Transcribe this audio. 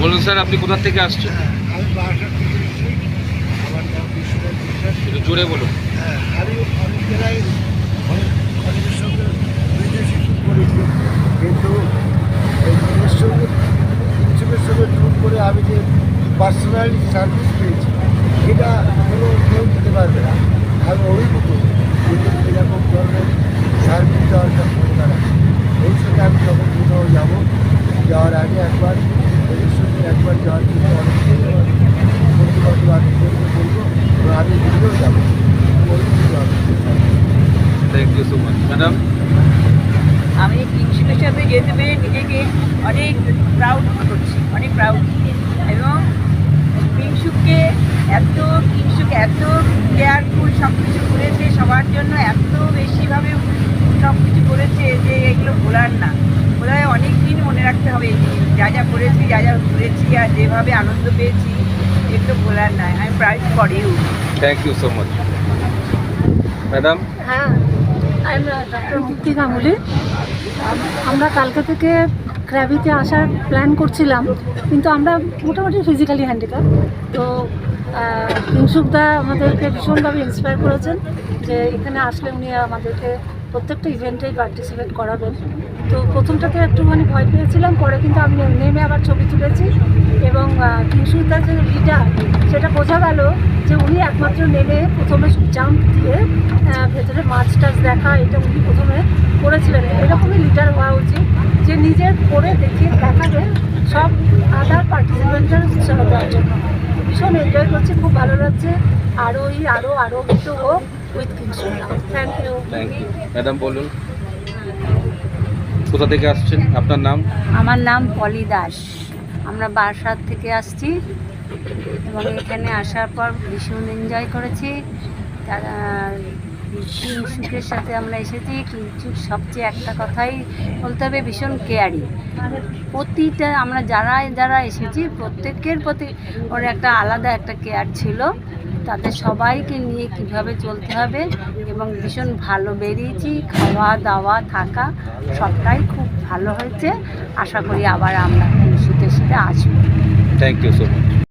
বলুন স্যার, আপনি কোথা থেকে আসছেন? আমি বারাসাত থেকে এসেছি। আমার নাম বিশ্বনাথ বিশ্বাস। একটু জোরে বলুন। আমি অনেক জায়গায় অনেকের সঙ্গে বিদেশি ট্যুর করেছি, কিন্তু এই মেয়ের সঙ্গে কিছুকের সঙ্গে ট্যুর করে আমি যে পার্সোনালি সার্ভিস পেয়েছি, এটা কোনো কেউ দিতে পারবে না। আমি অভিভূত কিন্তু এরকম ধরনের সার্ভিস দেওয়ার ক্ষমতা রাখি। ভবিষ্যতে আমি যখন কোথাও যাবো, যাওয়ার আগে একবার এদের সঙ্গে একবার যাওয়ার জন্য অনেক বন্ধু-বান্ধব আত্মীয়দেরকে বলবো এবং আমি নিজেও যাবো। Thank you so much. Madam, আমি কিংশুকের সাথে যেতে পেরে নিজেকে অনেক প্রাউড করছি, অনেক প্রাউড। এবং কিংশুক এত কেয়ারফুল সব কিছু করেছে, সবার জন্য এত বেশিভাবে সব কিছু করেছে যে এগুলো ভোলার না। বোধহয় অনেক দিন মনে রাখতে হবে, যা যা করেছি, যা যা ঘুরেছি আর যেভাবে আনন্দ পেয়েছি, এগুলো ভোলার নয়। আমি proud for you. Thank you so much. Madam, হ্যাঁ, আমি ডক্টর মুক্তি গাঙ্গুলি। আমরা কালকে থেকে ক্র্যাবিতে আসার প্ল্যান করছিলাম, কিন্তু আমরা মোটামুটি ফিজিক্যালি হ্যান্ডিক্যাপ। তো কিংশুকদা আমাদেরকে ভীষণভাবে ইন্সপায়ার করেছেন যে এখানে আসলে উনি আমাদেরকে প্রত্যেকটা ইভেন্টেই পার্টিসিপেট করাবেন। তো প্রথমটাতে একটুখানি ভয় পেয়েছিলাম, পরে কিন্তু আমি নেমে আবার ছবি তুলেছি। এবং কিংশুকদার যে লিডার, সেটা বোঝা গেল যে উনি একমাত্র নেমে প্রথমে জাম্প দিয়ে ভেতরে মাছ টাছ দেখা, এটা উনি প্রথমে করেছিলেন। এরকমই লিডার হওয়া উচিত, যে নিজের করে দেখিয়ে দেখাবে সব আদার পার্টিসিপেন্টের উৎসাহ দেওয়ার জন্য। ভীষণ এনজয় করছি, খুব ভালো লাগছে। আরও কিছু হোক উইথ কিংশুকদা। Thank you. Thank you. Madam বলুন, কোথা থেকে আসছেন, আপনার নাম? আমার নাম পলি দাস। আমরা বারাসাত থেকে আসছি এবং এখানে আসার পর ভীষণ এনজয় করেছি। কিংশুকের সাথে আমরা এসেছি। কিংশুক সবচেয়ে একটা কথাই বলতে হবে, ভীষণ কেয়ারিং। প্রতিটা আমরা যারা এসেছি প্রত্যেকের প্রতি ওর একটা আলাদা একটা কেয়ার ছিল, তাদের সবাইকে নিয়ে কিভাবে চলতে হবে। এবং ভীষণ ভালো বেরিয়েছি, খাওয়া দাওয়া থাকা সবটাই খুব ভালো হয়েছে। আশা করি আবার আমরা কিংশুকের সাথে আসবো। Thank you so much.